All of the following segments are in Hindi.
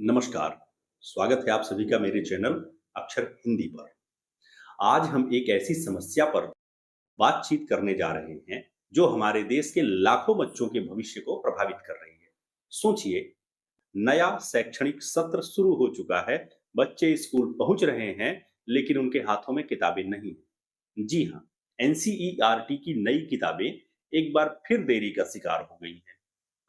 नमस्कार। स्वागत है आप सभी का मेरे चैनल अक्षर हिंदी पर। आज हम एक ऐसी समस्या पर बातचीत करने जा रहे हैं जो हमारे देश के लाखों बच्चों के भविष्य को प्रभावित कर रही है। सोचिए, नया शैक्षणिक सत्र शुरू हो चुका है, बच्चे स्कूल पहुंच रहे हैं लेकिन उनके हाथों में किताबें नहीं हैं। जी हाँ, एनसीईआरटी की नई किताबें एक बार फिर देरी का शिकार हो गई हैं।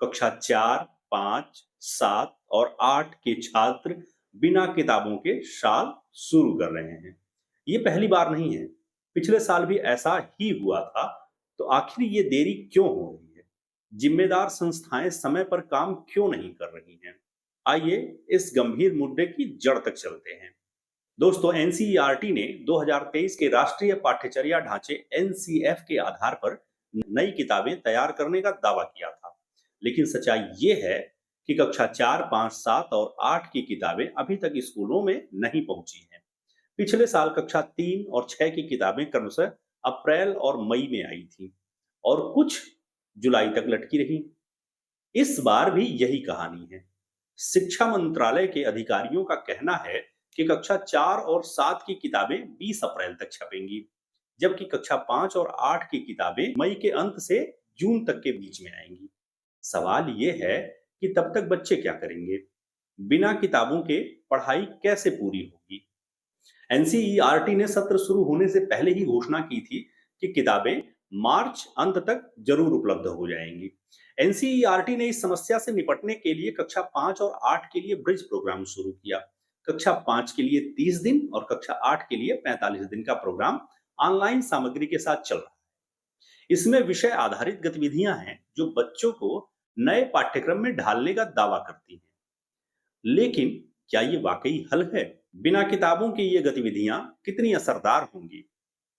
कक्षा 4, 5, 7 और 8 के छात्र बिना किताबों के साल शुरू कर रहे हैं। ये पहली बार नहीं है, पिछले साल भी ऐसा ही हुआ था। तो आखिर ये देरी क्यों हो रही है? जिम्मेदार संस्थाएं समय पर काम क्यों नहीं कर रही हैं? आइए इस गंभीर मुद्दे की जड़ तक चलते हैं। दोस्तों, एनसीईआरटी ने 2023 के राष्ट्रीय पाठ्यचर्या ढांचे एनसीएफ के आधार पर नई किताबें तैयार करने का दावा किया था। लेकिन सच्चाई ये है कि कक्षा 4, 5, 7 और 8 की किताबें अभी तक स्कूलों में नहीं पहुंची हैं। पिछले साल कक्षा 3 और 6 की किताबें क्रमशः अप्रैल और मई में आई थी और कुछ जुलाई तक लटकी रही। इस बार भी यही कहानी है। शिक्षा मंत्रालय के अधिकारियों का कहना है कि कक्षा 4 और 7 की किताबें 20 अप्रैल तक छपेंगी, जबकि कक्षा 5 और 8 की किताबें मई के अंत से जून तक के बीच में आएंगी। सवाल ये है कि तब तक बच्चे क्या करेंगे? बिना किताबों के पढ़ाई कैसे पूरी होगी? एनसीईआरटी ने सत्र शुरू होने से पहले ही घोषणा की थी कि किताबें मार्च अंत तक जरूर उपलब्ध हो जाएंगी। एनसीईआरटी ने इस समस्या से निपटने के लिए कक्षा 5 और 8 के लिए ब्रिज प्रोग्राम शुरू किया। कक्षा 5 के लिए 30 दिन और कक्षा 8 के लिए 45 दिन का प्रोग्राम ऑनलाइन सामग्री के साथ चल रहा है। इसमें विषय आधारित गतिविधियां हैं जो बच्चों को नए पाठ्यक्रम में ढालने का दावा करती हैं। लेकिन क्या ये वाकई हल है? बिना किताबों की ये गतिविधियां कितनी असरदार होंगी?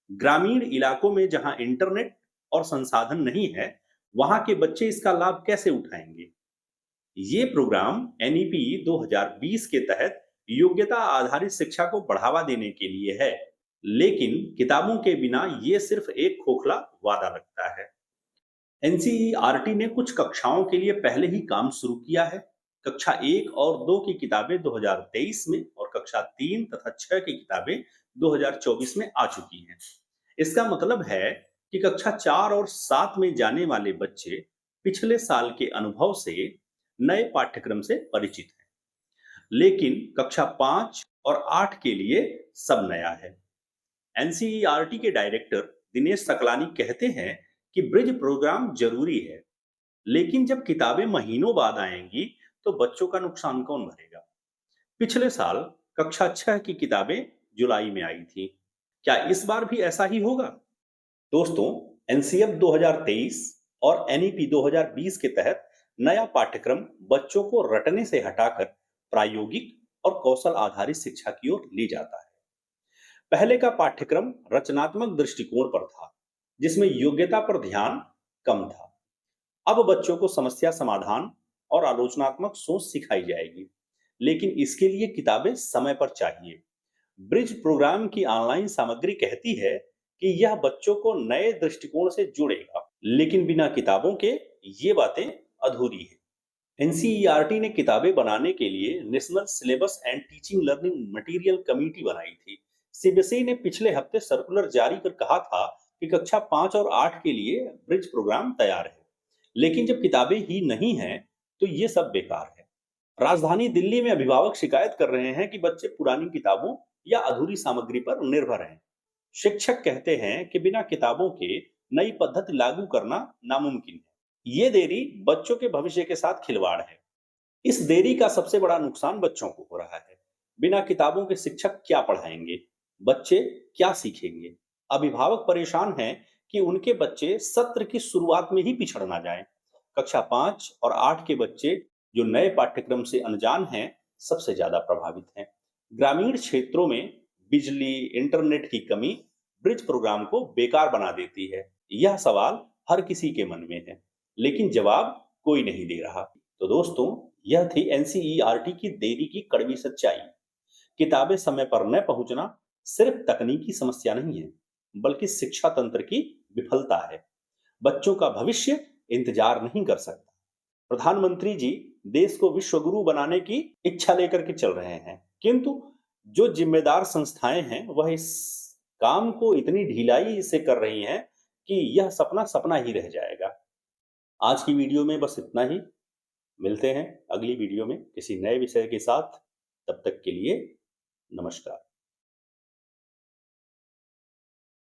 ग्रामीण इलाकों में जहां इंटरनेट और संसाधन नहीं है, वहां के बच्चे इसका लाभ कैसे उठाएंगे? ये प्रोग्राम एनईपी 2020 के तहत योग्यता आधारित शिक्षा को बढ़ावा देने के लिए है, लेकिन किताबों के बिना ये सिर्फ एक खोखला वादा लगता है। एनसीईआरटी ने कुछ कक्षाओं के लिए पहले ही काम शुरू किया है। कक्षा 1 और 2 की किताबें 2023 में और कक्षा 3 तथा 6 की किताबें 2024 में आ चुकी हैं। इसका मतलब है कि कक्षा 4 और 7 में जाने वाले बच्चे पिछले साल के अनुभव से नए पाठ्यक्रम से परिचित हैं। लेकिन कक्षा 5 और 8 के लिए सब नया है। एनसीईआरटी के डायरेक्टर दिनेश सकलानी कहते हैं कि ब्रिज प्रोग्राम जरूरी है, लेकिन जब किताबें महीनों बाद आएंगी तो बच्चों का नुकसान कौन भरेगा? पिछले साल कक्षा 6 की किताबें जुलाई में आई थी। क्या इस बार भी ऐसा ही होगा? दोस्तों, एनसीएफ 2023 और एनईपी 2020 के तहत नया पाठ्यक्रम बच्चों को रटने से हटाकर प्रायोगिक और कौशल आधारित शिक्षा की ओर ले जाता है। पहले का पाठ्यक्रम रचनात्मक दृष्टिकोण पर था, जिसमें योग्यता पर ध्यान कम था। अब बच्चों को समस्या समाधान और आलोचनात्मक सोच सिखाई जाएगी, लेकिन इसके लिए किताबें समय पर चाहिए। ब्रिज प्रोग्राम की ऑनलाइन सामग्री कहती है कि यह बच्चों को नए दृष्टिकोण से जोड़ेगा, लेकिन बिना किताबों के ये बातें अधूरी है। एनसीईआरटी ने किताबें बनाने के लिए national syllabus and teaching learning material committee बनाई थी। सीबीएसई ने पिछले हफ्ते सर्कुलर जारी कर कहा था कि कक्षा 5 और 8 के लिए ब्रिज प्रोग्राम तैयार है, लेकिन जब किताबें ही नहीं हैं, तो ये सब बेकार है। राजधानी दिल्ली में अभिभावक शिकायत कर रहे हैं कि बच्चे पुरानी किताबों या अधूरी सामग्री पर निर्भर हैं। शिक्षक कहते हैं कि बिना किताबों के नई पद्धति लागू करना नामुमकिन है। ये देरी बच्चों के भविष्य के साथ खिलवाड़ है। इस देरी का सबसे बड़ा नुकसान बच्चों को हो रहा है। बिना किताबों के शिक्षक क्या पढ़ाएंगे? बच्चे क्या सीखेंगे? अभिभावक परेशान हैं कि उनके बच्चे सत्र की शुरुआत में ही पिछड़ ना जाएं। कक्षा 5 और 8 के बच्चे जो नए पाठ्यक्रम से अनजान हैं, सबसे ज्यादा प्रभावित हैं। ग्रामीण क्षेत्रों में बिजली, इंटरनेट की कमी ब्रिज प्रोग्राम को बेकार बना देती है। यह सवाल हर किसी के मन में है, लेकिन जवाब कोई नहीं दे रहा। तो दोस्तों, यह थी एनसीईआरटी की देरी की कड़वी सच्चाई। किताबें समय पर न पहुंचना सिर्फ तकनीकी समस्या नहीं है, बल्कि शिक्षा तंत्र की विफलता है। बच्चों का भविष्य इंतजार नहीं कर सकता। प्रधानमंत्री जी देश को विश्व गुरु बनाने की इच्छा लेकर के चल रहे हैं, किंतु जो जिम्मेदार संस्थाएं हैं वह इस काम को इतनी ढिलाई से कर रही हैं कि यह सपना सपना ही रह जाएगा। आज की वीडियो में बस इतना ही। मिलते हैं अगली वीडियो में किसी नए विषय के साथ। तब तक के लिए नमस्कार।